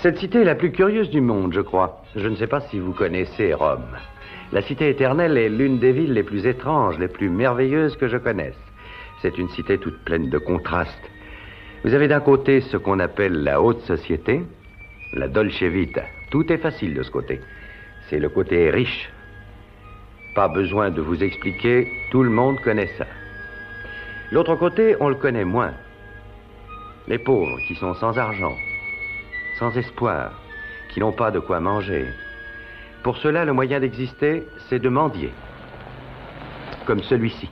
Cette cité est la plus curieuse du monde, je crois. Je ne sais pas si vous connaissez Rome. La cité éternelle est l'une des villes les plus étranges, les plus merveilleuses que je connaisse. C'est une cité toute pleine de contrastes. Vous avez d'un côté ce qu'on appelle la haute société, la dolce vita. Tout est facile de ce côté. C'est le côté riche. Pas besoin de vous expliquer, tout le monde connaît ça. L'autre côté, on le connaît moins. Les pauvres qui sont sans argent, sans espoir, qui n'ont pas de quoi manger. Pour cela, le moyen d'exister, c'est de mendier. Comme celui-ci.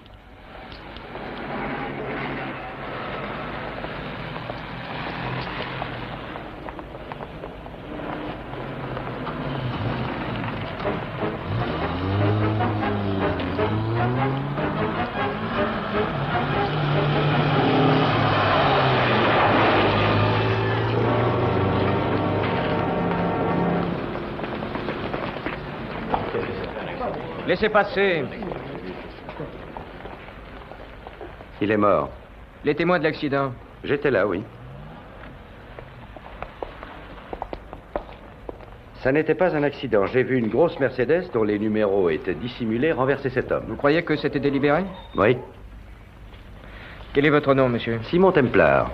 Laissez passer. Il est mort. Les témoins de l'accident. J'étais là, oui. Ça n'était pas un accident. J'ai vu une grosse Mercedes dont les numéros étaient dissimulés renverser cet homme. Vous croyez que c'était délibéré? Oui. Quel est votre nom, monsieur? Simon Templar.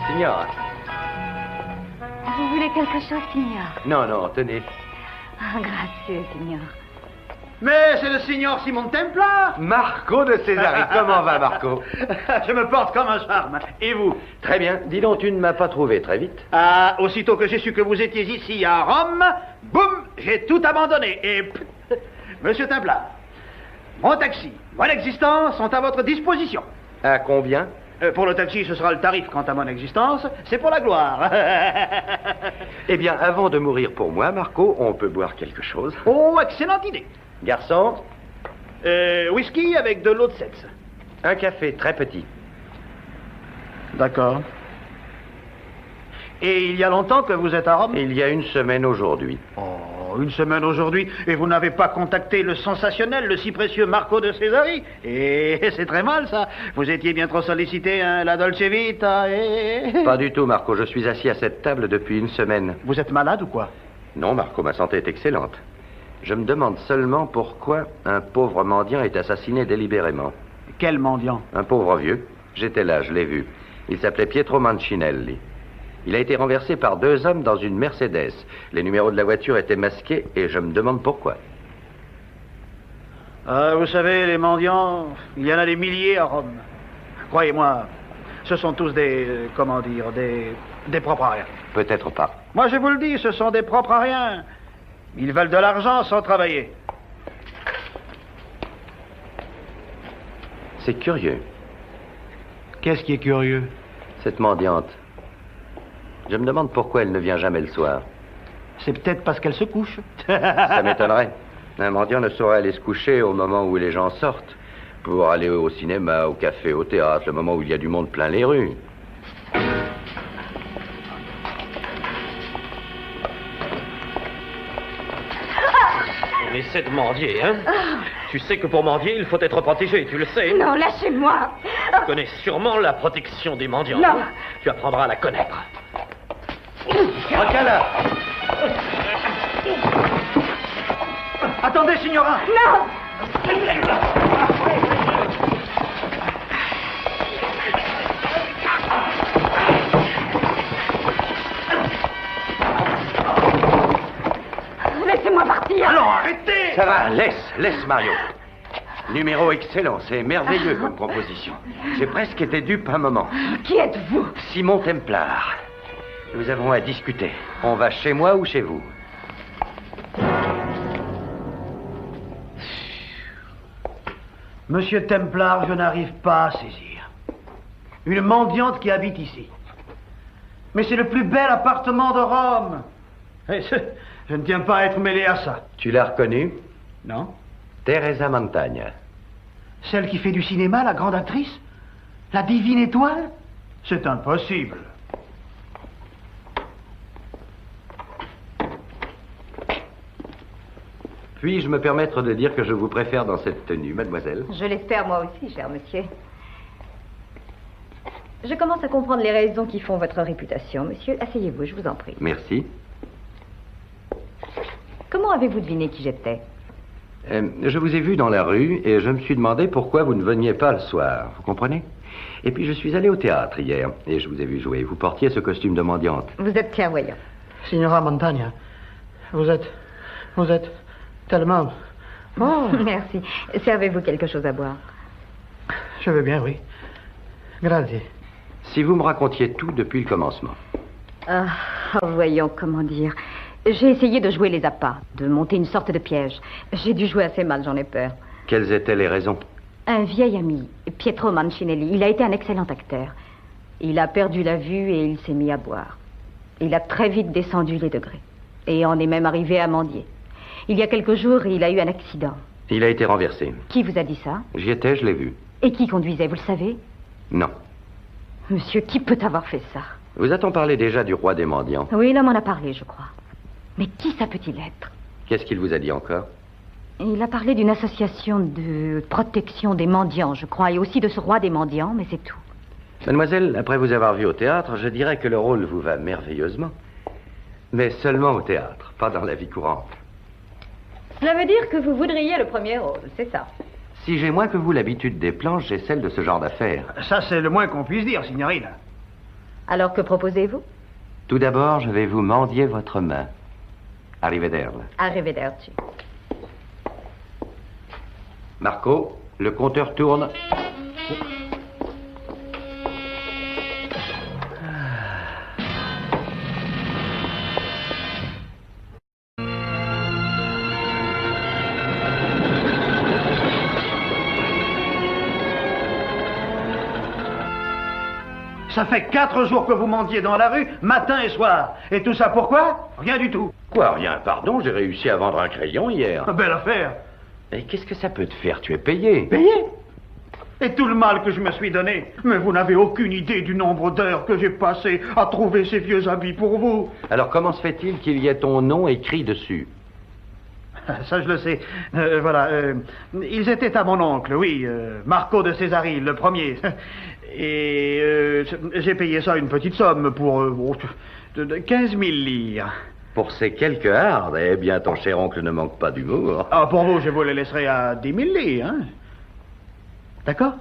Signora. Vous voulez quelque chose, signor? Non, non, tenez. Ah, grazie, signor. Mais c'est le signor Simon Templar. Marco de Césari. Comment va, Marco? Je me porte comme un charme. Et vous? Très bien. Dis donc, tu ne m'as pas trouvé très vite. Ah, aussitôt que j'ai su que vous étiez ici à Rome, boum, j'ai tout abandonné. Et Monsieur Templar, mon taxi, mon existence sont à votre disposition. À combien? Pour le taxi, ce sera le tarif. Quant à mon existence, c'est pour la gloire. Eh bien, avant de mourir pour moi, Marco, on peut boire quelque chose. Oh, excellente idée. Garçon, Whisky avec de l'eau de Setz. un café très petit. D'accord. Et il y a longtemps que vous êtes à Rome? Il y a une semaine aujourd'hui. Oh, une semaine aujourd'hui, et vous n'avez pas contacté le sensationnel, le si précieux Marco de Césari? Et c'est très mal, ça. Vous étiez bien trop sollicité, hein, la Dolce Vita, et... Pas du tout, Marco. Je suis assis à cette table depuis une semaine. Vous êtes malade ou quoi? Non, Marco, ma santé est excellente. Je me demande seulement pourquoi un pauvre mendiant est assassiné délibérément. Quel mendiant? Un pauvre vieux. J'étais là, je l'ai vu. Il s'appelait Pietro Mancinelli. Il a été renversé par deux hommes dans une Mercedes. Les numéros de la voiture étaient masqués et je me demande pourquoi. Vous savez, les mendiants, il y en a des milliers à Rome. Croyez-moi, ce sont tous des, comment dire, des propres à rien. Peut-être pas. Moi, je vous le dis, ce sont des propres à rien. Ils veulent de l'argent sans travailler. C'est curieux, Qu'est-ce qui est curieux? cette mendiante. Je me demande pourquoi elle ne vient jamais le soir. C'est peut-être parce qu'elle se couche. Ça m'étonnerait. Un mendiant ne saurait aller se coucher au moment où les gens sortent. Pour aller au cinéma, au café, au théâtre, le moment où il y a du monde plein les rues. On essaie de mendier, hein? Tu sais que pour mendier, il faut être protégé, tu le sais. Non, lâchez-moi. Tu connais sûrement la protection des mendiants. Non. hein? Tu apprendras à la connaître. Regarde là. Attendez, signora. Non. Laissez-moi partir. Alors, arrêtez. Ça va, laisse Mario. Numéro excellent, c'est merveilleux comme composition. J'ai presque été dupe un moment. Qui êtes-vous? Simon Templar. Nous avons à discuter. On va chez moi ou chez vous? Monsieur Templar, je n'arrive pas à saisir. Une mendiante qui habite ici. Mais c'est le plus bel appartement de Rome. Et je ne tiens pas à être mêlé à ça. Tu l'as reconnue? Non? Teresa Montagna. Celle qui fait du cinéma, la grande actrice? La divine étoile? C'est impossible. Puis-je me permettre de dire que je vous préfère dans cette tenue, mademoiselle? Je l'espère moi aussi, cher monsieur. Je commence à comprendre les raisons qui font votre réputation, monsieur. Asseyez-vous, je vous en prie. Merci. Comment avez-vous deviné qui j'étais? Je vous ai vu dans la rue et je me suis demandé pourquoi vous ne veniez pas le soir. Vous comprenez? Et puis je suis allé au théâtre hier et je vous ai vu jouer. Vous portiez ce costume de mendiante. Vous êtes clairvoyant. Signora Montagna, vous êtes tellement... Oh, merci. Servez-vous quelque chose à boire? Je veux bien, oui. Grazie. Si vous me racontiez tout depuis le commencement. Ah, voyons, comment dire. J'ai essayé de jouer les appâts, de monter une sorte de piège. J'ai dû jouer assez mal, j'en ai peur. Quelles étaient les raisons? Un vieil ami, Pietro Mancinelli, il a été un excellent acteur. Il a perdu la vue et il s'est mis à boire. Il a très vite descendu les degrés. Et on est même arrivé à mendier. Il y a quelques jours, il a eu un accident. Il a été renversé. Qui vous a dit ça? J'y étais, je l'ai vu. Et qui conduisait, vous le savez? Non. Monsieur, qui peut avoir fait ça? Vous a-t-on parlé déjà du roi des mendiants? Oui, l'homme en a parlé, je crois. Mais qui ça peut-il être? Qu'est-ce qu'il vous a dit encore? Il a parlé d'une association de protection des mendiants, je crois, et aussi de ce roi des mendiants, mais c'est tout. Mademoiselle, après vous avoir vu au théâtre, je dirais que le rôle vous va merveilleusement. Mais seulement au théâtre, pas dans la vie courante. Cela veut dire que vous voudriez le premier rôle, c'est ça? Si j'ai moins que vous l'habitude des planches, j'ai celle de ce genre d'affaires. Ça, c'est le moins qu'on puisse dire, signorina. Alors que proposez-vous? Tout d'abord, je vais vous mendier votre main. Arrivederci. Arrivederci. Marco, le compteur tourne. Ça fait 4 jours que vous mendiez dans la rue, matin et soir. Et tout ça pourquoi? Rien du tout. Quoi, rien, pardon, j'ai réussi à vendre un crayon hier. Belle affaire. Mais qu'est-ce que ça peut te faire? Tu es payé. Payé? Et tout le mal que je me suis donné. Mais vous n'avez aucune idée du nombre d'heures que j'ai passé à trouver ces vieux habits pour vous. Alors comment se fait-il qu'il y ait ton nom écrit dessus? Ça, je le sais. Voilà. Ils étaient à mon oncle, oui. Marco de Césari, le premier. Et j'ai payé ça une petite somme pour 15 000 lire. Pour ces quelques hardes, eh bien, ton cher oncle ne manque pas d'humour. Ah, pour vous, je vous les laisserai à 10 000 lire, hein. D'accord?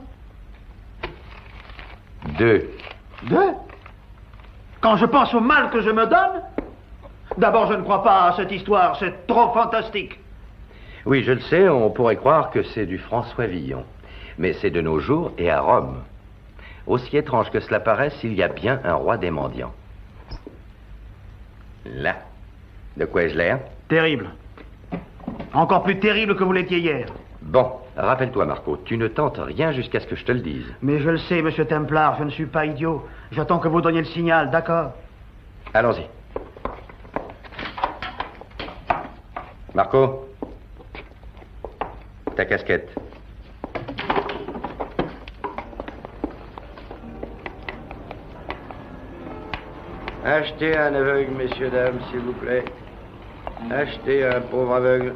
2. 2? Quand je pense au mal que je me donne? D'abord, je ne crois pas à cette histoire, c'est trop fantastique. Oui, je le sais, on pourrait croire que c'est du François Villon. Mais c'est de nos jours et à Rome. Aussi étrange que cela paraisse, il y a bien un roi des mendiants. Là. De quoi ai-je l'air? Terrible. Encore plus terrible que vous l'étiez hier. Bon, rappelle-toi, Marco, tu ne tentes rien jusqu'à ce que je te le dise. Mais je le sais, monsieur Templar, je ne suis pas idiot. J'attends que vous donniez le signal, d'accord? Allons-y. Marco, ta casquette. Achetez un aveugle, messieurs, dames, s'il vous plaît. Achetez un pauvre aveugle,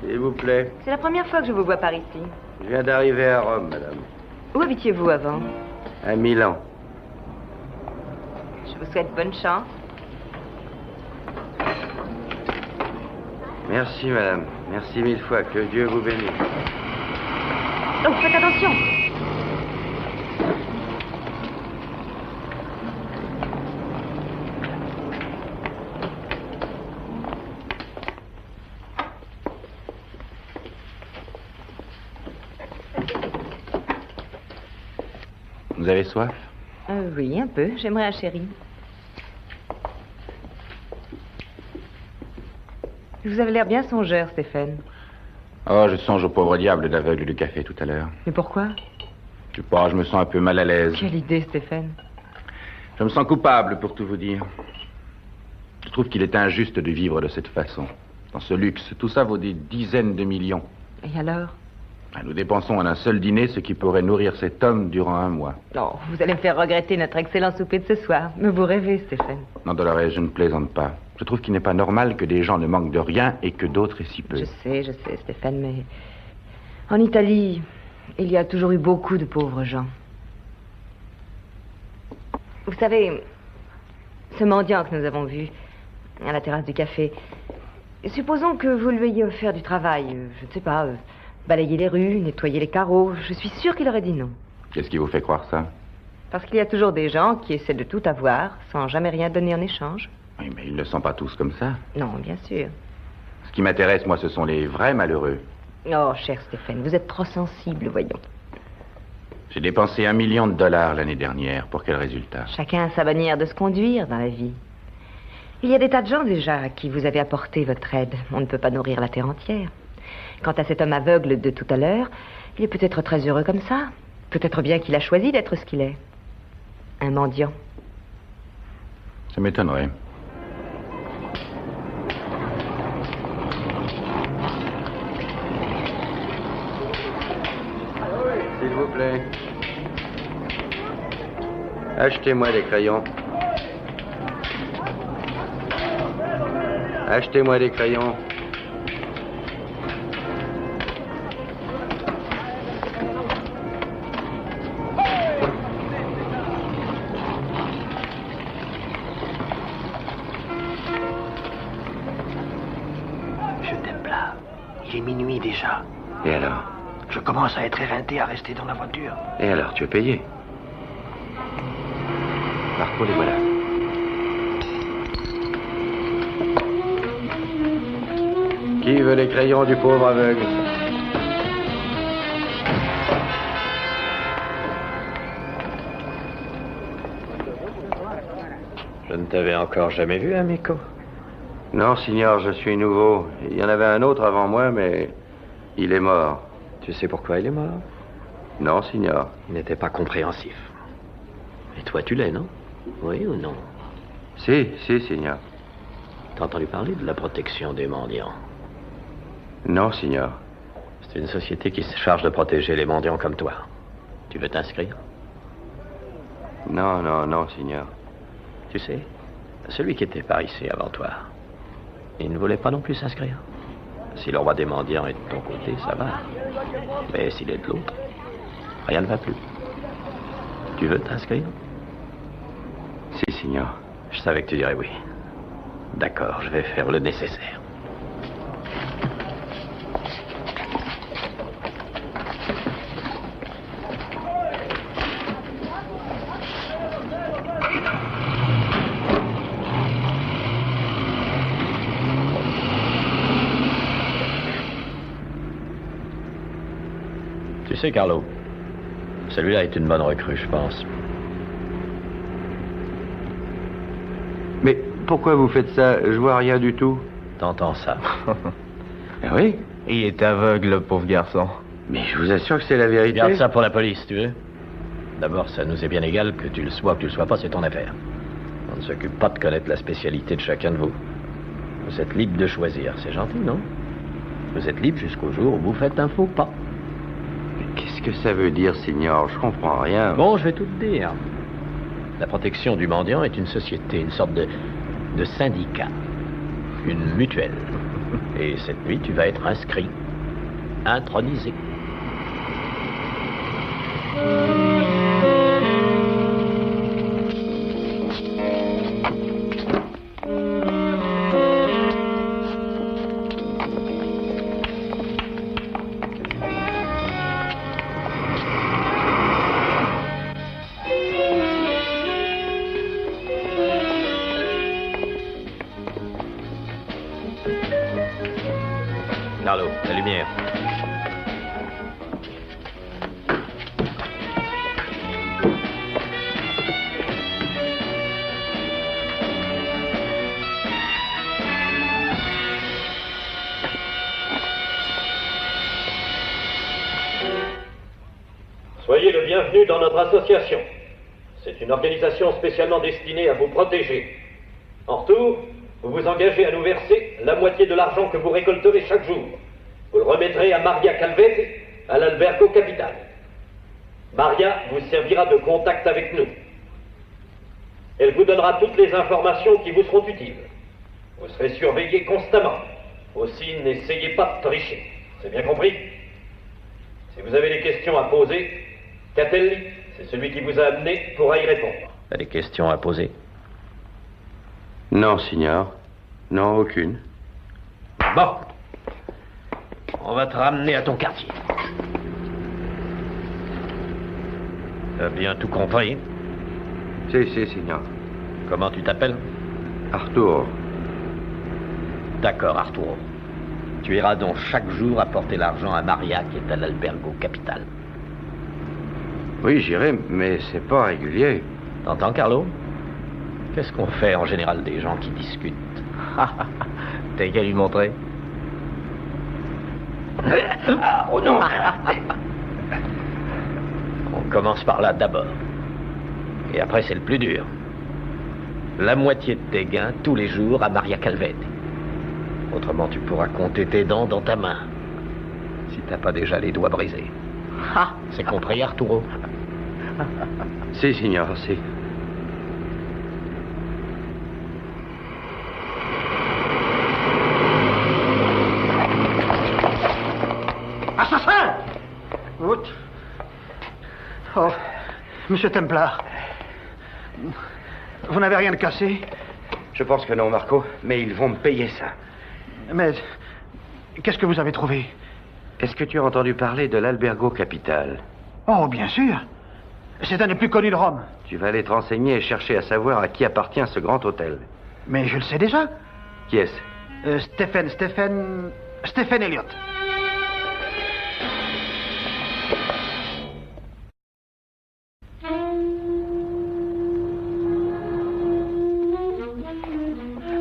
s'il vous plaît. C'est la première fois que je vous vois par ici. Je viens d'arriver à Rome, madame. Où habitiez-vous avant? À Milan. Je vous souhaite bonne chance. Merci, madame. Merci mille fois. Que Dieu vous bénisse. Oh, faites attention! Vous avez soif? Oui, un peu. J'aimerais un sherry. Vous avez l'air bien songeur, Stéphane. Oh, je songe au pauvre diable d'aveugle du café tout à l'heure. Mais pourquoi? Je sais pas, je me sens un peu mal à l'aise. Quelle idée, Stéphane. Je me sens coupable, pour tout vous dire. Je trouve qu'il est injuste de vivre de cette façon. Dans ce luxe, tout ça vaut des dizaines de millions. Et alors? Nous dépensons en un seul dîner ce qui pourrait nourrir cet homme durant un mois. Non, vous allez me faire regretter notre excellent souper de ce soir. Mais vous rêvez, Stéphane. Non, Dolores, je ne plaisante pas. Je trouve qu'il n'est pas normal que des gens ne manquent de rien et que d'autres aient si peu. Je sais, Stéphane, mais... En Italie, il y a toujours eu beaucoup de pauvres gens. Vous savez, ce mendiant que nous avons vu à la terrasse du café, supposons que vous lui ayez offert du travail, je ne sais pas, balayer les rues, nettoyer les carreaux, je suis sûre qu'il aurait dit non. Qu'est-ce qui vous fait croire ça? Parce qu'il y a toujours des gens qui essaient de tout avoir sans jamais rien donner en échange. Oui, mais ils ne sont pas tous comme ça. Non, bien sûr. Ce qui m'intéresse, moi, ce sont les vrais malheureux. Oh, cher Stéphane, vous êtes trop sensible, voyons. J'ai dépensé $1 million l'année dernière. Pour quel résultat? Chacun a sa manière de se conduire dans la vie. Il y a des tas de gens déjà à qui vous avez apporté votre aide. On ne peut pas nourrir la terre entière. Quant à cet homme aveugle de tout à l'heure, il est peut-être très heureux comme ça. Peut-être bien qu'il a choisi d'être ce qu'il est. Un mendiant. Ça m'étonnerait. S'il vous plaît. Achetez-moi des crayons. Achetez-moi des crayons. Je t'aime là. Il est minuit déjà. Et alors? Je commence à être éreinté à rester dans la voiture. Et alors, tu es payé? Marco, les voilà. Qui veut les crayons du pauvre aveugle? Je ne t'avais encore jamais vu, amico. Non, signor, je suis nouveau. Il y en avait un autre avant moi, mais il est mort. Tu sais pourquoi il est mort? Non, signor. Il n'était pas compréhensif. Et toi, tu l'es, non? Oui ou non? Si, signor. T'as entendu parler de la protection des mendiants? Non, signor. C'est une société qui se charge de protéger les mendiants comme toi. Tu veux t'inscrire? Non, signor. Tu sais, celui qui était par ici avant toi, il ne voulait pas non plus s'inscrire. Si le roi des mendiants est de ton côté, ça va. Mais s'il est de l'autre, rien ne va plus. Tu veux t'inscrire? Si, signor. Je savais que tu dirais oui. D'accord, je vais faire le nécessaire. Tu sais, Carlo, celui-là est une bonne recrue, je pense. Mais pourquoi vous faites ça? Je vois rien du tout. T'entends ça? Ah oui? Il est aveugle, le pauvre garçon. Mais je vous assure que c'est la vérité. Garde ça pour la police, tu veux? D'abord, ça nous est bien égal que tu le sois ou que tu le sois pas, c'est ton affaire. On ne s'occupe pas de connaître la spécialité de chacun de vous. Vous êtes libre de choisir, c'est gentil, non? Vous êtes libre jusqu'au jour où vous faites un faux pas. Mais qu'est-ce que ça veut dire, signor? Je comprends rien. Bon, je vais tout te dire. La protection du mendiant est une société, une sorte de syndicat. Une mutuelle. Et cette nuit, tu vas être inscrit. Intronisé. Carlo, la lumière. Soyez le bienvenu dans notre association. C'est une organisation spécialement destinée à vous protéger. En retour, vous vous engagez à nous verser la moitié de l'argent que vous récolterez chaque jour. Vous le remettrez à Maria Calvete, à l'Albergo Capital. Maria vous servira de contact avec nous. Elle vous donnera toutes les informations qui vous seront utiles. Vous serez surveillé constamment. Aussi, n'essayez pas de tricher. C'est bien compris? Si vous avez des questions à poser, Catelli, c'est celui qui vous a amené, pourra y répondre. T'as des questions à poser? Non, signor. Non, aucune. Bon. On va te ramener à ton quartier. T'as bien tout compris? Si, signor. Comment tu t'appelles? Arturo. D'accord, Arturo. Tu iras donc chaque jour apporter l'argent à Maria qui est à l'Albergo Capital. Oui, j'irai, mais c'est pas régulier. T'entends, Carlo? Qu'est-ce qu'on fait en général des gens qui discutent? T'as qu'à lui montrer. Oh non! On commence par là d'abord. Et après, c'est le plus dur. La moitié de tes gains tous les jours à Maria Calvete. Autrement, tu pourras compter tes dents dans ta main. Si t'as pas déjà les doigts brisés. C'est compris, Arturo? Si, signor, si. Assassin! Oh, Monsieur Templar. Vous n'avez rien de cassé? Je pense que non, Marco, mais ils vont me payer ça. Mais qu'est-ce que vous avez trouvé? Est-ce que tu as entendu parler de l'Albergo Capital? Oh, bien sûr. C'est un des plus connus de Rome. Tu vas aller te renseigner et chercher à savoir à qui appartient ce grand hôtel. Mais je le sais déjà. Qui est-ce? Stephen Elliott.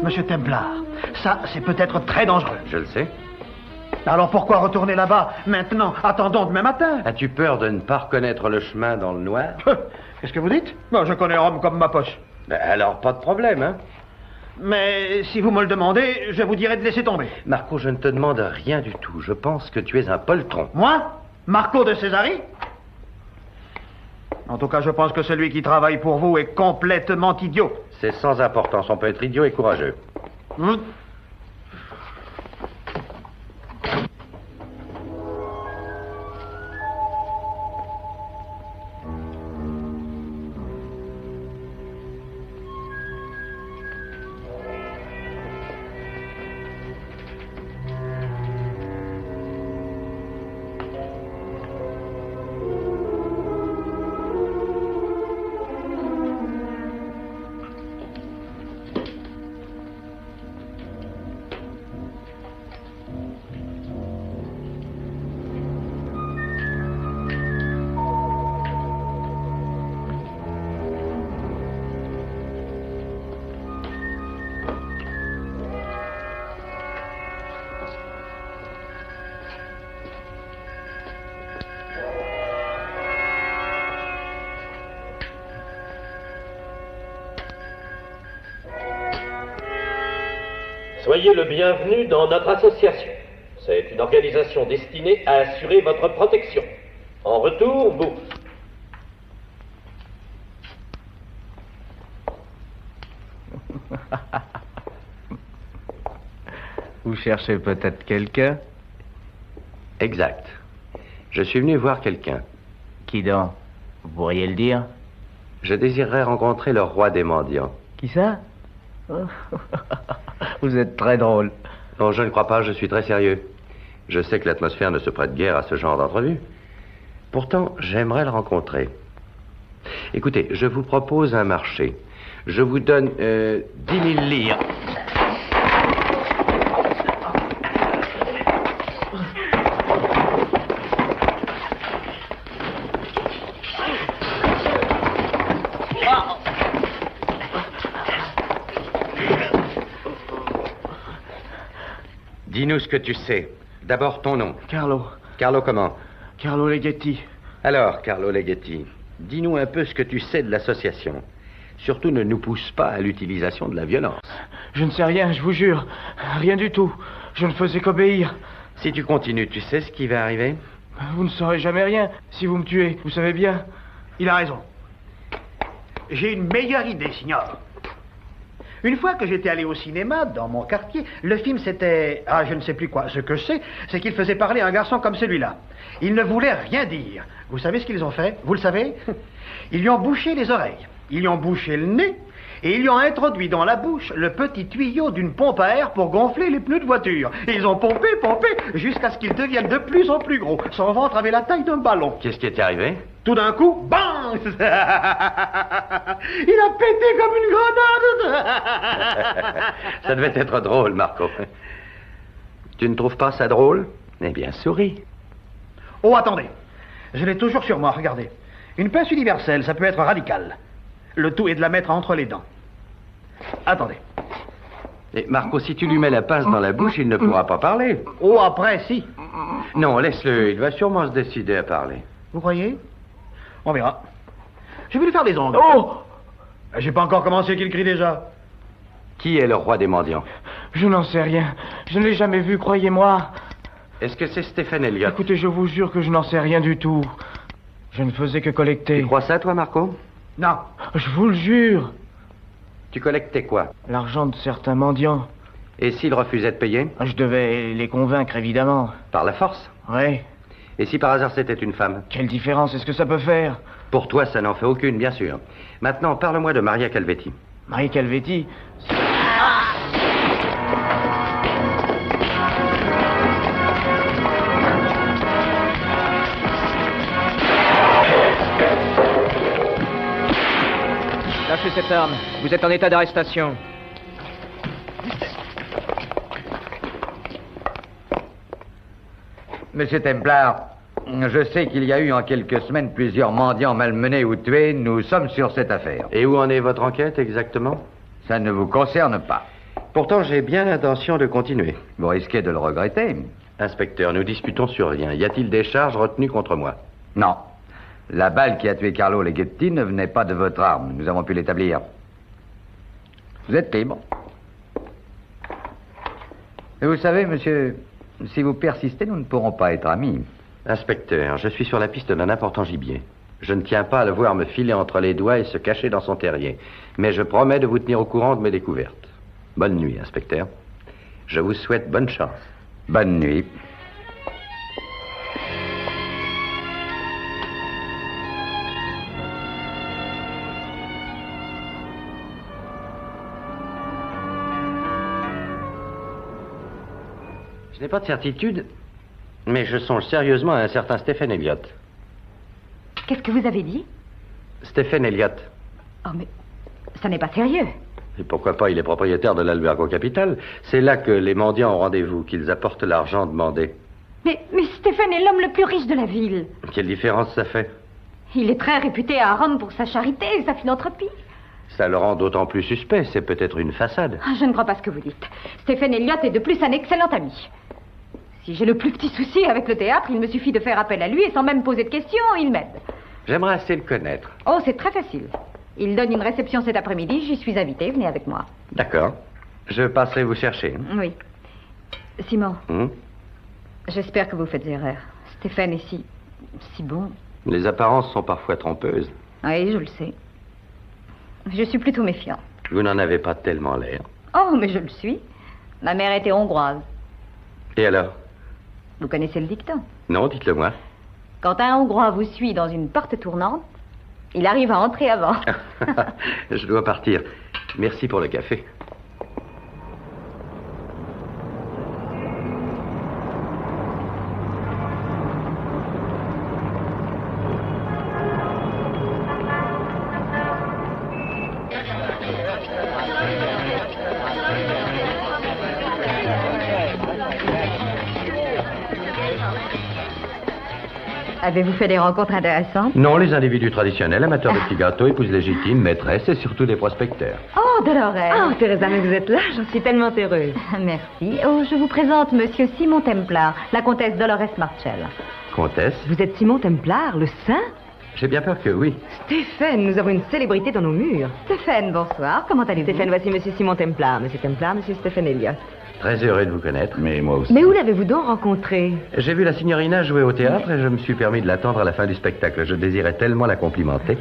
Monsieur Templar, ça, c'est peut-être très dangereux. Je le sais. Alors pourquoi retourner là-bas maintenant? Attendons demain matin. As-tu peur de ne pas reconnaître le chemin dans le noir? Qu'est-ce que vous dites? Moi, je connais Rome comme ma poche. Ben, alors, pas de problème, hein? Mais si vous me le demandez, je vous dirai de laisser tomber. Marco, je ne te demande rien du tout. Je pense que tu es un poltron. Moi? Marco de Césari? En tout cas, je pense que celui qui travaille pour vous est complètement idiot. C'est sans importance. On peut être idiot et courageux. Soyez le bienvenu dans notre association. C'est une organisation destinée à assurer votre protection. En retour, vous... Vous cherchez peut-être quelqu'un? Exact. Je suis venu voir quelqu'un. Qui donc? Vous pourriez le dire? Je désirerais rencontrer le roi des mendiants. Qui ça? Vous êtes très drôle. Non, je ne crois pas, je suis très sérieux. Je sais que l'atmosphère ne se prête guère à ce genre d'entrevue. Pourtant, j'aimerais le rencontrer. Écoutez, je vous propose un marché. Je vous donne 10 000 livres. Dis-nous ce que tu sais. D'abord ton nom. Carlo. Carlo comment? Carlo Leghetti. Alors, Carlo Leghetti, dis-nous un peu ce que tu sais de l'association. Surtout ne nous pousse pas à l'utilisation de la violence. Je ne sais rien, je vous jure. Rien du tout. Je ne faisais qu'obéir. Si tu continues, tu sais ce qui va arriver? Vous ne saurez jamais rien si vous me tuez, vous savez bien. Il a raison. J'ai une meilleure idée, signor. Une fois que j'étais allé au cinéma, dans mon quartier, le film c'était... Ah, je ne sais plus quoi. Ce que je sais, c'est qu'il faisait parler un garçon comme celui-là. Il ne voulait rien dire. Vous savez ce qu'ils ont fait? Vous le savez? Ils lui ont bouché les oreilles. Ils lui ont bouché le nez. Et ils lui ont introduit dans la bouche le petit tuyau d'une pompe à air pour gonfler les pneus de voiture. Et ils ont pompé, jusqu'à ce qu'il devienne de plus en plus gros. Son ventre avait la taille d'un ballon. Qu'est-ce qui est arrivé? Tout d'un coup, bang! Il a pété comme une grenade. Ça devait être drôle, Marco. Tu ne trouves pas ça drôle? Eh bien, souris. Oh, attendez. Je l'ai toujours sur moi, regardez. Une pince universelle, ça peut être radical. Le tout est de la mettre entre les dents. Attendez. Et Marco, si tu lui mets la pince dans la bouche, il ne pourra pas parler. Oh, après, si. Non, laisse-le. Il va sûrement se décider à parler. Vous croyez? On verra. Je vais lui faire les ongles. Oh! J'ai pas encore commencé qu'il crie déjà. Qui est le roi des mendiants? Je n'en sais rien. Je ne l'ai jamais vu, croyez-moi. Est-ce que c'est Stephen Elliott? Écoutez, je vous jure que je n'en sais rien du tout. Je ne faisais que collecter. Tu crois ça, toi, Marco? Non. Je vous le jure. Tu collectais quoi? L'argent de certains mendiants. Et s'ils refusaient de payer? Je devais les convaincre, évidemment. Par la force? Oui. Et si par hasard c'était une femme? Quelle différence est-ce que ça peut faire? Pour toi, ça n'en fait aucune, bien sûr. Maintenant, parle-moi de Maria Calvetti. Marie Calvetti? Lâchez cette arme. Vous êtes en état d'arrestation. Monsieur Templar, je sais qu'il y a eu en quelques semaines plusieurs mendiants malmenés ou tués. Nous sommes sur cette affaire. Et où en est votre enquête, exactement? Ça ne vous concerne pas. Pourtant, j'ai bien l'intention de continuer. Vous risquez de le regretter. Inspecteur, nous disputons sur rien. Y a-t-il des charges retenues contre moi? Non. La balle qui a tué Carlo Leghetti ne venait pas de votre arme. Nous avons pu l'établir. Vous êtes libre. Et vous savez, monsieur, si vous persistez, nous ne pourrons pas être amis. Inspecteur, je suis sur la piste d'un important gibier. Je ne tiens pas à le voir me filer entre les doigts et se cacher dans son terrier. Mais je promets de vous tenir au courant de mes découvertes. Bonne nuit, inspecteur. Je vous souhaite bonne chance. Bonne nuit. Je n'ai pas de certitude, mais je songe sérieusement à un certain Stephen Elliott. Qu'est-ce que vous avez dit? Stephen Elliott. Oh, mais ça n'est pas sérieux. Et pourquoi pas, il est propriétaire de l'Albergo Capital. C'est là que les mendiants ont rendez-vous, qu'ils apportent l'argent demandé. Mais Stéphane est l'homme le plus riche de la ville. Quelle différence ça fait? Il est très réputé à Rome pour sa charité et sa philanthropie. Ça le rend d'autant plus suspect, c'est peut-être une façade. Ah, je ne crois pas ce que vous dites. Stephen Elliott est de plus un excellent ami. Si j'ai le plus petit souci avec le théâtre, il me suffit de faire appel à lui et sans même poser de questions, il m'aide. J'aimerais assez le connaître. Oh, c'est très facile. Il donne une réception cet après-midi, j'y suis invitée, venez avec moi. D'accord. Je passerai vous chercher. Oui. Simon, j'espère que vous faites erreur. Stéphane est si bon. Les apparences sont parfois trompeuses. Oui, je le sais. Je suis plutôt méfiant. Vous n'en avez pas tellement l'air. Oh, mais je le suis. Ma mère était hongroise. Et alors? Vous connaissez le dicton? Non, dites-le moi. Quand un Hongrois vous suit dans une porte tournante, il arrive à entrer avant. Je dois partir. Merci pour le café. Avez-vous fait des rencontres intéressantes? Non, les individus traditionnels, amateurs de petits gâteaux, épouses légitimes, maîtresses et surtout des prospecteurs. Oh, Dolores. Oh, Teresa, mais vous êtes là, j'en suis tellement heureuse. Merci. Oh, je vous présente Monsieur Simon Templar, la comtesse Dolores Marchell. Comtesse? Vous êtes Simon Templar, le saint? J'ai bien peur que oui. Stéphane, nous avons une célébrité dans nos murs. Stéphane, bonsoir. Comment allez-vous? Stéphane, voici Monsieur Simon Templar. Monsieur Templar, Monsieur Stéphane Elliott. Très heureux de vous connaître. Mais moi aussi. Mais où l'avez-vous donc rencontré? J'ai vu la signorina jouer au théâtre et je me suis permis de l'attendre à la fin du spectacle. Je désirais tellement la complimenter.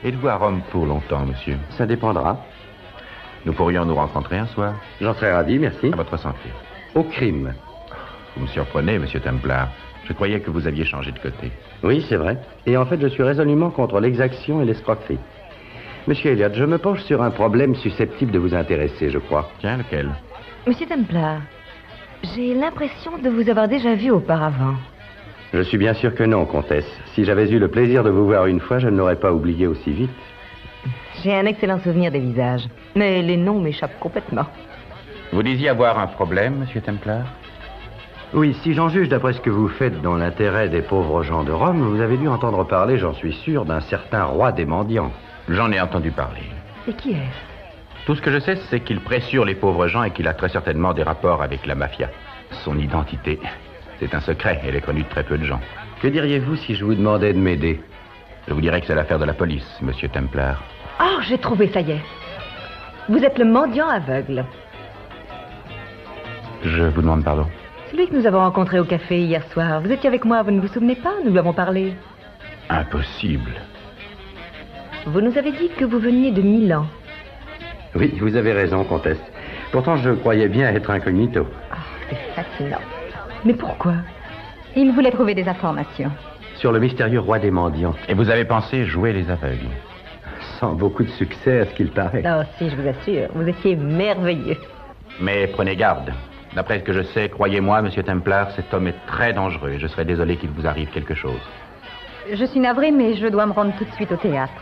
Êtes-vous à Rome pour longtemps, monsieur? Ça dépendra. Nous pourrions nous rencontrer un soir? J'en serais ravi, merci. À votre santé. Au crime. Vous me surprenez, monsieur Templar. Je croyais que vous aviez changé de côté. Oui, c'est vrai. Et en fait, je suis résolument contre l'exaction et l'escroquerie. Monsieur Elliott, je me penche sur un problème susceptible de vous intéresser, je crois. Tiens, lequel? Monsieur Templar, j'ai l'impression de vous avoir déjà vu auparavant. Je suis bien sûr que non, comtesse. Si j'avais eu le plaisir de vous voir une fois, je ne l'aurais pas oublié aussi vite. J'ai un excellent souvenir des visages, mais les noms m'échappent complètement. Vous disiez avoir un problème, monsieur Templar? Oui, si j'en juge d'après ce que vous faites dans l'intérêt des pauvres gens de Rome, vous avez dû entendre parler, j'en suis sûr, d'un certain roi des mendiants. J'en ai entendu parler. Et qui est-ce? Tout ce que je sais, c'est qu'il pressure les pauvres gens et qu'il a très certainement des rapports avec la mafia. Son identité, c'est un secret. Elle est connue de très peu de gens. Que diriez-vous si je vous demandais de m'aider? Je vous dirais que c'est l'affaire de la police, monsieur Templar. Oh, j'ai trouvé, ça y est. Vous êtes le mendiant aveugle. Je vous demande pardon. Celui que nous avons rencontré au café hier soir. Vous étiez avec moi, vous ne vous souvenez pas? Nous lui avons parlé. Impossible. Vous nous avez dit que vous veniez de Milan. Oui, vous avez raison, comtesse. Pourtant, je croyais bien être incognito. Oh, c'est fascinant. Mais pourquoi? Il voulait trouver des informations. Sur le mystérieux roi des mendiants. Et vous avez pensé jouer les aveugles? Sans beaucoup de succès, à ce qu'il paraît. Oh, si, je vous assure, vous étiez merveilleux. Mais prenez garde. D'après ce que je sais, croyez-moi, monsieur Templar, cet homme est très dangereux et je serais désolé qu'il vous arrive quelque chose. Je suis navrée, mais je dois me rendre tout de suite au théâtre.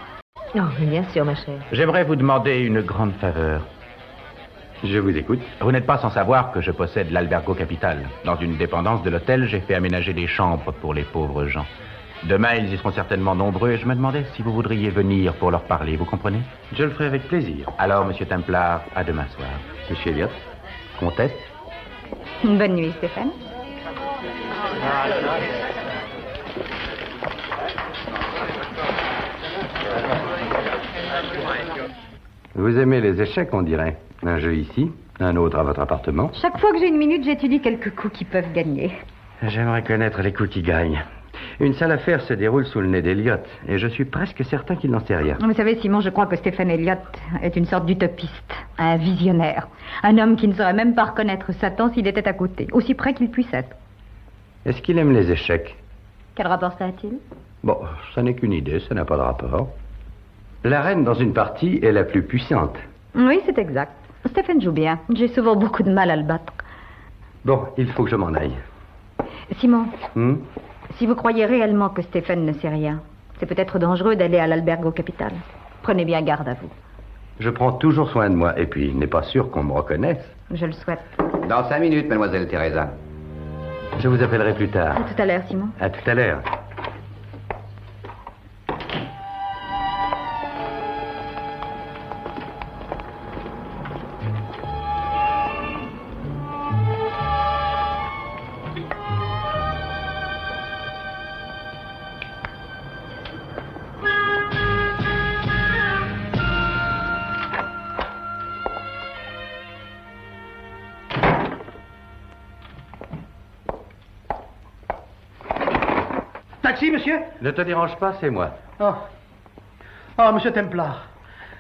Oh, bien sûr, ma chère. J'aimerais vous demander une grande faveur. Je vous écoute. Vous n'êtes pas sans savoir que je possède l'Albergo Capital. Dans une dépendance de l'hôtel, j'ai fait aménager des chambres pour les pauvres gens. Demain, ils y seront certainement nombreux et je me demandais si vous voudriez venir pour leur parler, vous comprenez? Je le ferai avec plaisir. Alors, monsieur Templar, à demain soir. Monsieur Elliott, comtesse. Bonne nuit, Stéphane. Vous aimez les échecs, on dirait. Un jeu ici, un autre à votre appartement. Chaque fois que j'ai une minute, j'étudie quelques coups qui peuvent gagner. J'aimerais connaître les coups qui gagnent. Une sale affaire se déroule sous le nez d'Elliott, et je suis presque certain qu'il n'en sait rien. Vous savez, Simon, je crois que Stéphane Elliott est une sorte d'utopiste, un visionnaire, un homme qui ne saurait même pas reconnaître Satan s'il était à côté, aussi près qu'il puisse être. Est-ce qu'il aime les échecs? Quel rapport ça a-t-il? Bon, ça n'est qu'une idée, ça n'a pas de rapport. La reine dans une partie est la plus puissante. Oui, c'est exact. Stéphane joue bien. J'ai souvent beaucoup de mal à le battre. Bon, il faut que je m'en aille. Simon, si vous croyez réellement que Stéphane ne sait rien, c'est peut-être dangereux d'aller à l'Albergo Capital. Prenez bien garde à vous. Je prends toujours soin de moi, et puis il n'est pas sûr qu'on me reconnaisse. Je le souhaite. Dans 5 minutes, mademoiselle Teresa. Je vous appellerai plus tard. À tout à l'heure, Simon. À tout à l'heure. Taxi, monsieur? Ne te dérange pas, c'est moi. Oh, monsieur Templar.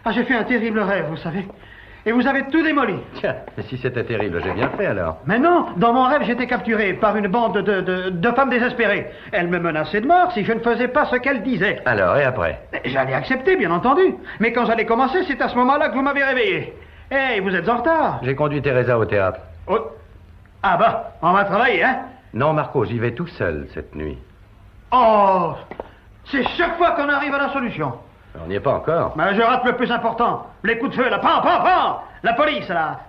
Ah, j'ai fait un terrible rêve, vous savez. Et vous avez tout démoli. Tiens, et si c'était terrible, j'ai bien fait alors. Mais non, dans mon rêve, j'étais capturé par une bande de femmes désespérées. Elles me menaçaient de mort si je ne faisais pas ce qu'elles disaient. Alors, et après? J'allais accepter, bien entendu. Mais quand j'allais commencer, c'est à ce moment-là que vous m'avez réveillé. Hey, vous êtes en retard. J'ai conduit Teresa au théâtre. Oh. Ah bah, on va travailler, hein? Non, Marco, j'y vais tout seul cette nuit. Oh, c'est chaque fois qu'on arrive à la solution. On n'y est pas encore. Mais je rate le plus important. Les coups de feu, là. Pan, pan, pan. La police, là.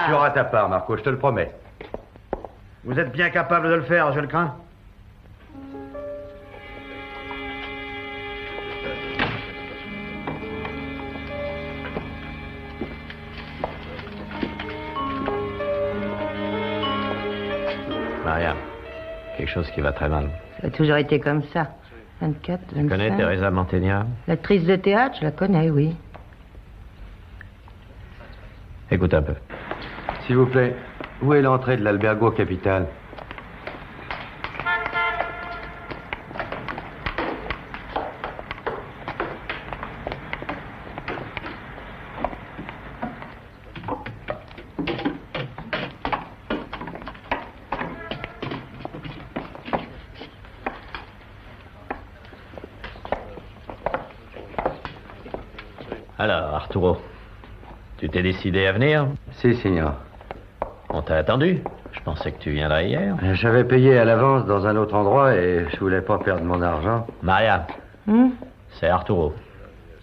Tu auras ta part, Marco, je te le promets. Vous êtes bien capable de le faire, je le crains. Maria, quelque chose qui va très mal. Ça a toujours été comme ça. 24, 25... Tu connais Teresa Mantegna? L'actrice de théâtre, je la connais, oui. Écoute un peu. S'il vous plaît, où est l'entrée de l'Albergo Capital? Alors, Arturo, tu t'es décidé à venir? Si, signor. On t'a attendu. Je pensais que tu viendrais hier. J'avais payé à l'avance dans un autre endroit et je voulais pas perdre mon argent. Maria, c'est Arturo.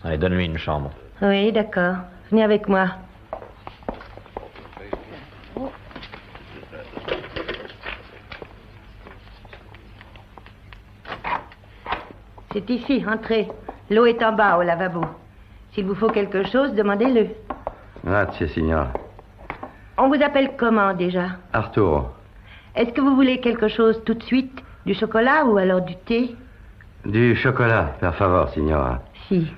Allez, donne-lui une chambre. Oui, d'accord. Venez avec moi. C'est ici, entrez. L'eau est en bas, au lavabo. S'il vous faut quelque chose, demandez-le. Grazie, signor. On vous appelle comment, déjà? Arturo. Est-ce que vous voulez quelque chose tout de suite? Du chocolat ou alors du thé? Du chocolat, per favor, signora. Si.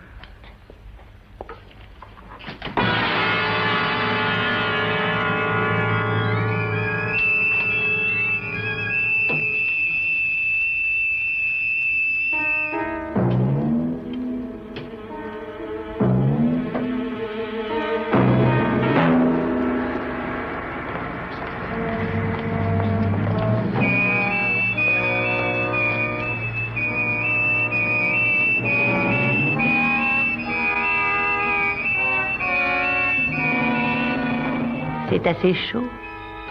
C'est assez chaud.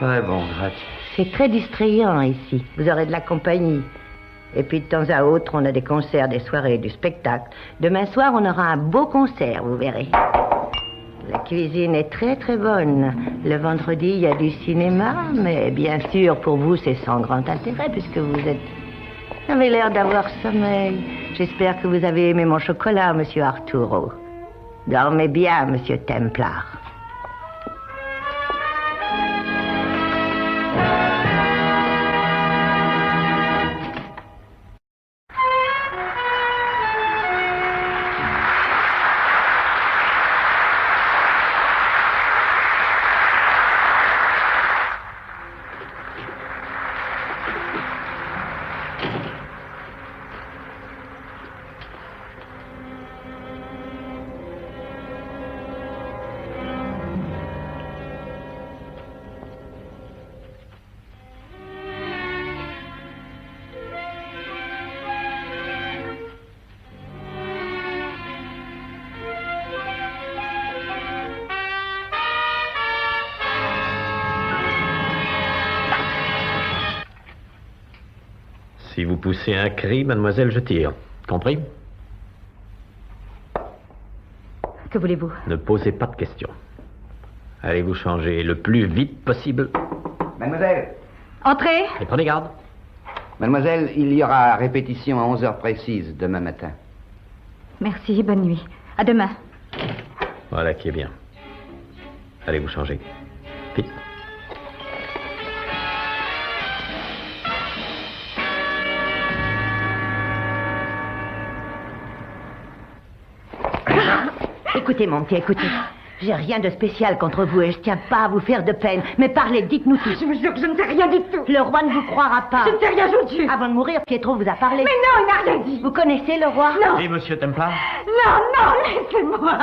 Très bon, grazie. C'est très distrayant ici. Vous aurez de la compagnie. Et puis de temps à autre, on a des concerts, des soirées, du spectacle. Demain soir, on aura un beau concert, vous verrez. La cuisine est très très bonne. Le vendredi, il y a du cinéma, mais bien sûr, pour vous, c'est sans grand intérêt, puisque vous avez l'air d'avoir sommeil. J'espère que vous avez aimé mon chocolat, monsieur Arturo. Dormez bien, monsieur Templar. Si vous poussez un cri, mademoiselle, je tire. Compris? Que voulez-vous? Ne posez pas de questions. Allez vous changer le plus vite possible. Mademoiselle, Entrez. Et prenez garde. mademoiselle, il y aura répétition à 11h précises demain matin. Merci, bonne nuit. À demain. Voilà qui est bien. Allez vous changer. Vite. Écoutez, mon petit, écoutez. J'ai rien de spécial contre vous et je tiens pas à vous faire de peine. Mais parlez, dites-nous tout. Je vous jure que je ne sais rien du tout. Le roi ne vous croira pas. Je ne sais rien du tout. Avant de mourir, Pietro vous a parlé. Mais non, il n'a rien dit. Vous connaissez le roi? Non. Et monsieur Templar? Non, non, laissez-moi.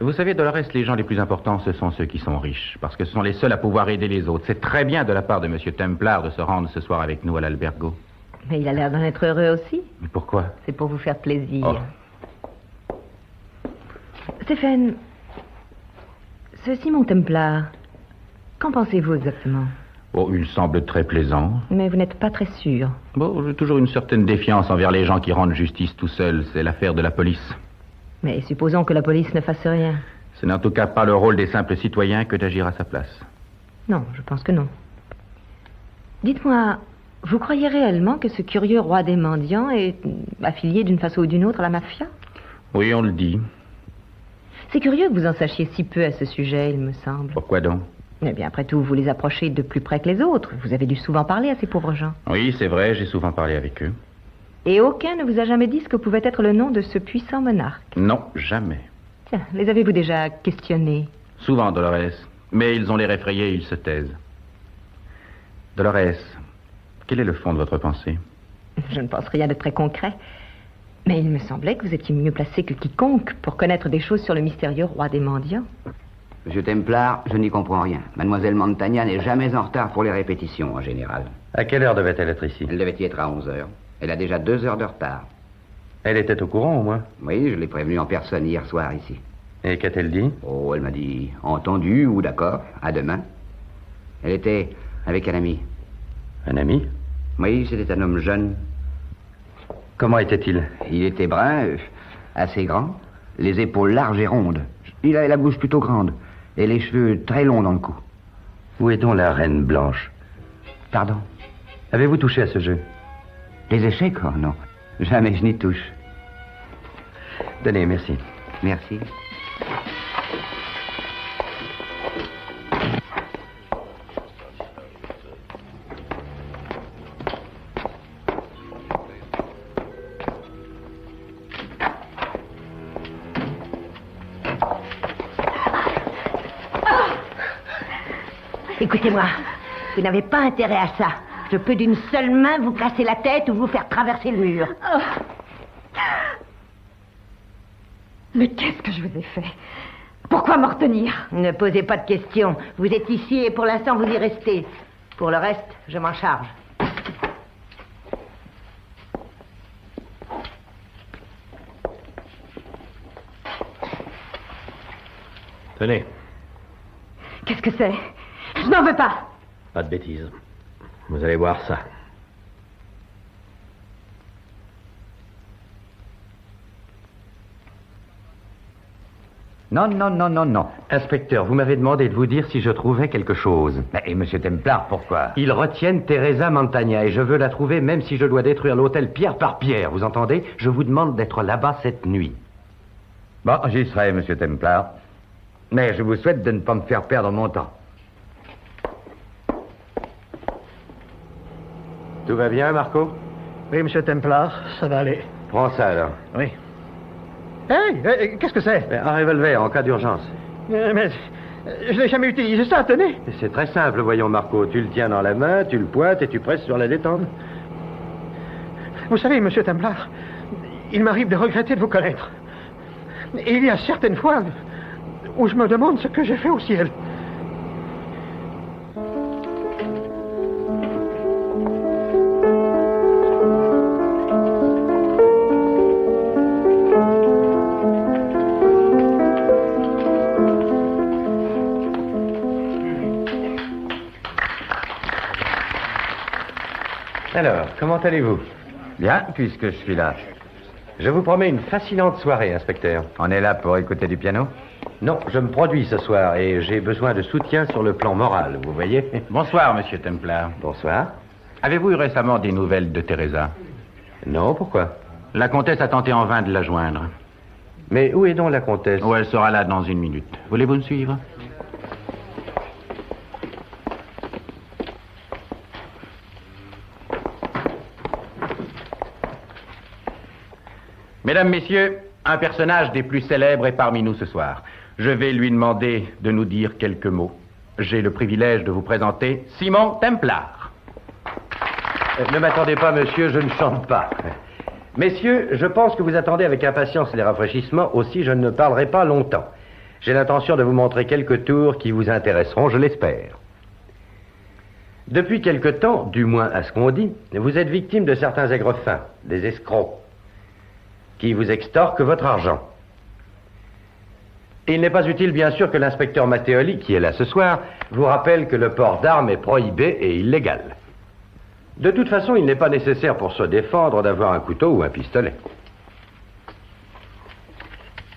Vous savez, Dolores, les gens les plus importants, ce sont ceux qui sont riches, parce que ce sont les seuls à pouvoir aider les autres. C'est très bien de la part de M. Templar de se rendre ce soir avec nous à l'Albergo. Mais il a l'air d'en être heureux aussi. Mais pourquoi? C'est pour vous faire plaisir. Oh. Stéphane, ce Simon Templar, qu'en pensez-vous exactement? Oh, il semble très plaisant. Mais vous n'êtes pas très sûr. Bon, j'ai toujours une certaine défiance envers les gens qui rendent justice tout seuls. C'est l'affaire de la police. Mais supposons que la police ne fasse rien. Ce n'est en tout cas pas le rôle des simples citoyens que d'agir à sa place. Non, je pense que non. Dites-moi, vous croyez réellement que ce curieux roi des mendiants est affilié d'une façon ou d'une autre à la mafia? Oui, on le dit. C'est curieux que vous en sachiez si peu à ce sujet, il me semble. Pourquoi donc? Eh bien, après tout, vous les approchez de plus près que les autres. Vous avez dû souvent parler à ces pauvres gens. Oui, c'est vrai, j'ai souvent parlé avec eux. Et aucun ne vous a jamais dit ce que pouvait être le nom de ce puissant monarque? Non, jamais. Tiens, les avez-vous déjà questionnés? Souvent, Dolores. Mais ils ont l'air effrayés et ils se taisent. Dolores, quel est le fond de votre pensée? Je ne pense rien de très concret. Mais il me semblait que vous étiez mieux placé que quiconque pour connaître des choses sur le mystérieux roi des mendiants. Monsieur Templar, je n'y comprends rien. Mademoiselle Montagna n'est jamais en retard pour les répétitions, en général. À quelle heure devait-elle être ici? Elle devait y être à 11h. Elle a déjà 2 heures de retard. Elle était au courant, au moins? Oui, je l'ai prévenue en personne hier soir, ici. Et qu'a-t-elle dit? Oh, elle m'a dit entendu ou d'accord, à demain. Elle était avec un ami. Un ami? Oui, c'était un homme jeune. Comment était-il? Il était brun, assez grand, les épaules larges et rondes. Il avait la bouche plutôt grande, et les cheveux très longs dans le cou. Où est donc la reine blanche? Pardon? Avez-vous touché à ce jeu? Les échecs? Oh non, jamais je n'y touche. Tenez, merci. Merci. Écoutez-moi, vous n'avez pas intérêt à ça. Je peux d'une seule main vous casser la tête ou vous faire traverser le mur. Oh. Mais qu'est-ce que je vous ai fait? Pourquoi me retenir? Ne posez pas de questions. Vous êtes ici et pour l'instant vous y restez. Pour le reste, je m'en charge. Tenez. Qu'est-ce que c'est? Je n'en veux pas. Pas de bêtises. Vous allez voir ça. Non, non, non, non, non. Inspecteur, vous m'avez demandé de vous dire si je trouvais quelque chose. Et monsieur Templar, pourquoi? Ils retiennent Teresa Montagna et je veux la trouver même si je dois détruire l'hôtel pierre par pierre, vous entendez? Je vous demande d'être là-bas cette nuit. Bon, j'y serai, monsieur Templar. Mais je vous souhaite de ne pas me faire perdre mon temps. Tout va bien, Marco? Oui, monsieur Templar, ça va aller. Prends ça, alors. Oui. Hey, qu'est-ce que c'est? Un revolver, en cas d'urgence. Mais je n'ai jamais utilisé ça, tenez. C'est très simple, voyons, Marco. Tu le tiens dans la main, tu le pointes et tu presses sur la détente. Vous savez, monsieur Templar, il m'arrive de regretter de vous connaître. Et il y a certaines fois où je me demande ce que j'ai fait au ciel. Alors, comment allez-vous? Bien, puisque je suis là. Je vous promets une fascinante soirée, inspecteur. On est là pour écouter du piano? Non, je me produis ce soir et j'ai besoin de soutien sur le plan moral, vous voyez? Bonsoir, monsieur Templar. Bonsoir. Avez-vous eu récemment des nouvelles de Teresa? Non, pourquoi? La comtesse a tenté en vain de la joindre. Mais où est donc la comtesse? Oh, elle sera là dans une minute. Voulez-vous me suivre? Mesdames, messieurs, un personnage des plus célèbres est parmi nous ce soir. Je vais lui demander de nous dire quelques mots. J'ai le privilège de vous présenter Simon Templar. Ne m'attendez pas, monsieur, je ne chante pas. Messieurs, je pense que vous attendez avec impatience les rafraîchissements, aussi je ne parlerai pas longtemps. J'ai l'intention de vous montrer quelques tours qui vous intéresseront, je l'espère. Depuis quelque temps, du moins à ce qu'on dit, vous êtes victime de certains aigres fins, des escrocs, qui vous extorquent votre argent. Il n'est pas utile, bien sûr, que l'inspecteur Matteoli, qui est là ce soir, vous rappelle que le port d'armes est prohibé et illégal. De toute façon, il n'est pas nécessaire pour se défendre d'avoir un couteau ou un pistolet.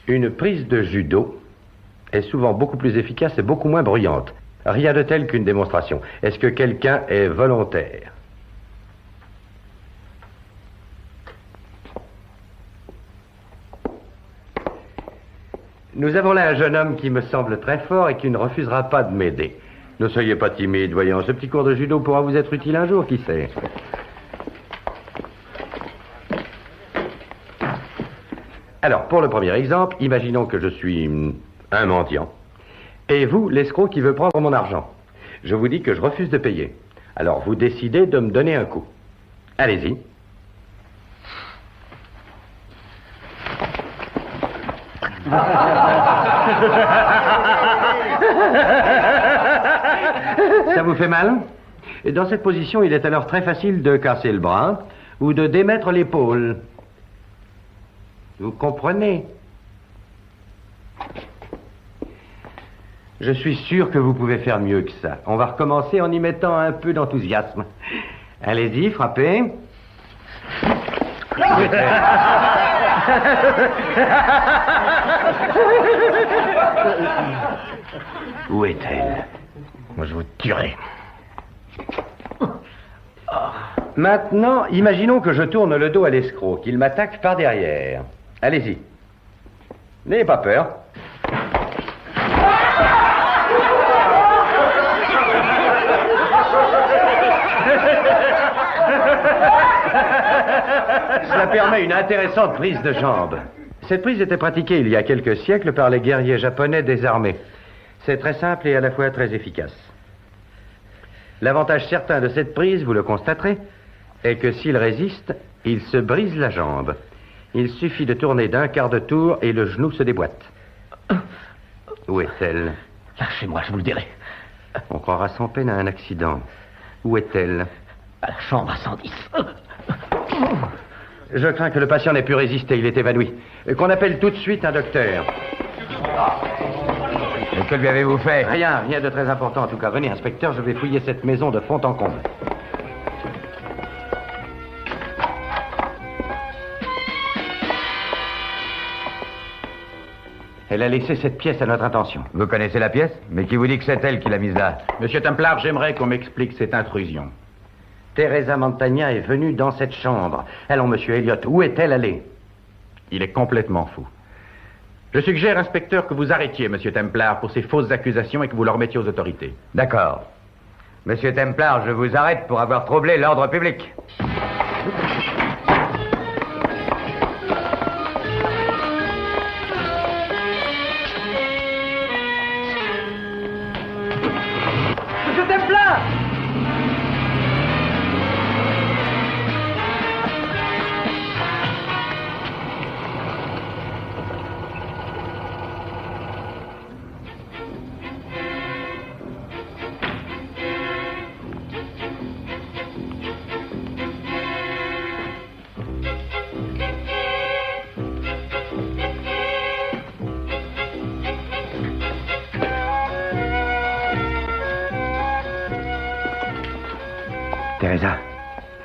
Une prise de judo est souvent beaucoup plus efficace et beaucoup moins bruyante. Rien de tel qu'une démonstration. Est-ce que quelqu'un est volontaire? Nous avons là un jeune homme qui me semble très fort et qui ne refusera pas de m'aider. Ne soyez pas timide, voyons. Ce petit cours de judo pourra vous être utile un jour, qui sait. Alors, pour le premier exemple, imaginons que je suis un mendiant. Et vous, l'escroc qui veut prendre mon argent. Je vous dis que je refuse de payer. Alors, vous décidez de me donner un coup. Allez-y. Ça vous fait mal? Et dans cette position, il est alors très facile de casser le bras ou de démettre l'épaule. Vous comprenez? Je suis sûr que vous pouvez faire mieux que ça. On va recommencer en y mettant un peu d'enthousiasme. Allez-y, frappez. Où est-elle? Moi, je vous tuerai. Maintenant, imaginons que je tourne le dos à l'escroc, qu'il m'attaque par derrière. Allez-y. N'ayez pas peur. Cela permet une intéressante prise de jambe. Cette prise était pratiquée il y a quelques siècles par les guerriers japonais désarmés. C'est très simple et à la fois très efficace. L'avantage certain de cette prise, vous le constaterez, est que s'il résiste, il se brise la jambe. Il suffit de tourner d'un quart de tour et le genou se déboîte. Où est-elle? Lâchez-moi, je vous le dirai. On croira sans peine à un accident. Où est-elle? À la chambre à 110. Je crains que le patient n'ait pu résister, il est évanoui. Qu'on appelle tout de suite un docteur. Et que lui avez-vous fait? Rien de très important en tout cas. Venez, inspecteur, je vais fouiller cette maison de fond en comble. Elle a laissé cette pièce à notre intention. Vous connaissez la pièce? Mais qui vous dit que c'est elle qui l'a mise là? Monsieur Templar, j'aimerais qu'on m'explique cette intrusion. Teresa Montagna est venue dans cette chambre. Allons, monsieur Elliott, où est-elle allée? Il est complètement fou. Je suggère, inspecteur, que vous arrêtiez monsieur Templar pour ces fausses accusations et que vous le remettiez aux autorités. D'accord. Monsieur Templar, je vous arrête pour avoir troublé l'ordre public. Monsieur Templar!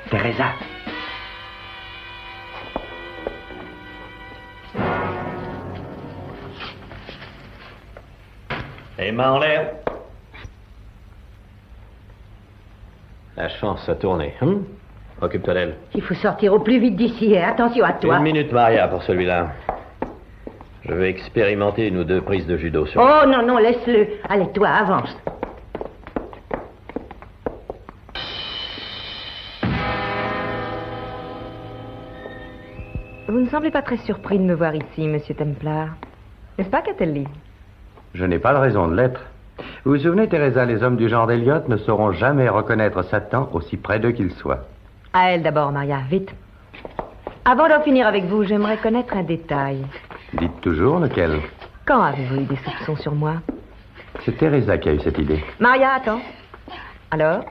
Teresa. Les mains en l'air. La chance a tourné. Occupe-toi d'elle. Il faut sortir au plus vite d'ici, hein. Attention à toi. 1 minute, Maria, pour celui-là. Je vais expérimenter 1 ou 2 prises de judo sur lui. Oh non, laisse-le. Allez, toi, avance. Vous ne semblez pas très surpris de me voir ici, monsieur Templar. N'est-ce pas, Catelli? Je n'ai pas de raison de l'être. Vous vous souvenez, Teresa, les hommes du genre d'Elliott ne sauront jamais reconnaître Satan aussi près d'eux qu'il soit. À elle d'abord, Maria, vite. Avant d'en finir avec vous, j'aimerais connaître un détail. Dites toujours lequel. Quand avez-vous eu des soupçons sur moi? C'est Teresa qui a eu cette idée. Maria, attends. Alors?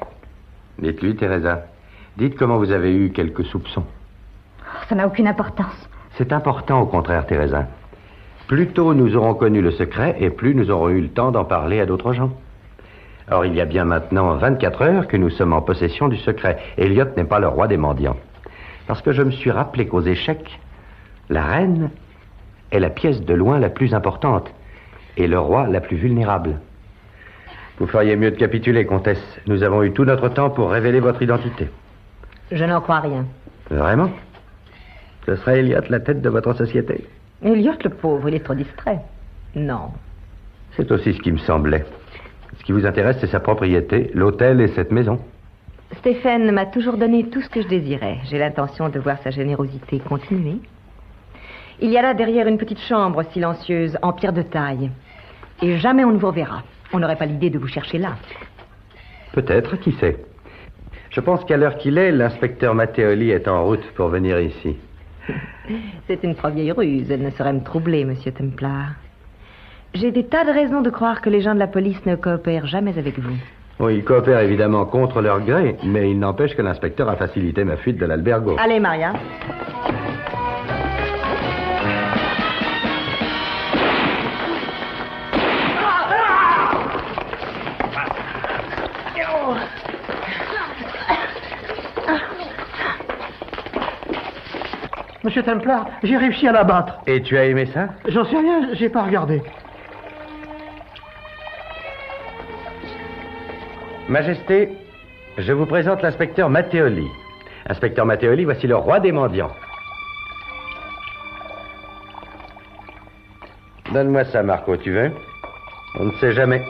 Dites-lui, Teresa. Dites comment vous avez eu quelques soupçons. Ça n'a aucune importance. C'est important, au contraire, Teresa. Plus tôt nous aurons connu le secret, et plus nous aurons eu le temps d'en parler à d'autres gens. Or, il y a bien maintenant 24 heures que nous sommes en possession du secret. Elliot n'est pas le roi des mendiants. Parce que je me suis rappelé qu'aux échecs, la reine est la pièce de loin la plus importante, et le roi la plus vulnérable. Vous feriez mieux de capituler, comtesse. Nous avons eu tout notre temps pour révéler votre identité. Je n'en crois rien. Vraiment? Ce serait Elliot la tête de votre société? Elliot, le pauvre, il est trop distrait. Non. C'est aussi ce qui me semblait. Ce qui vous intéresse, c'est sa propriété, l'hôtel et cette maison. Stéphane m'a toujours donné tout ce que je désirais. J'ai l'intention de voir sa générosité continuer. Il y a là derrière une petite chambre silencieuse en pierre de taille. Et jamais on ne vous reverra. On n'aurait pas l'idée de vous chercher là. Peut-être, qui sait. Je pense qu'à l'heure qu'il est, l'inspecteur Matteoli est en route pour venir ici. C'est une trop vieille ruse. Elle ne saurait me troubler, monsieur Templar. J'ai des tas de raisons de croire que les gens de la police ne coopèrent jamais avec vous. Oui, ils coopèrent évidemment contre leur gré, mais il n'empêche que l'inspecteur a facilité ma fuite de l'albergo. Allez, Maria. Monsieur Templar, j'ai réussi à l'abattre. Et tu as aimé ça? J'en sais rien, j'ai pas regardé. Majesté, je vous présente l'inspecteur Matteoli. Inspecteur Matteoli, voici le roi des mendiants. Donne-moi ça, Marco, tu veux? On ne sait jamais.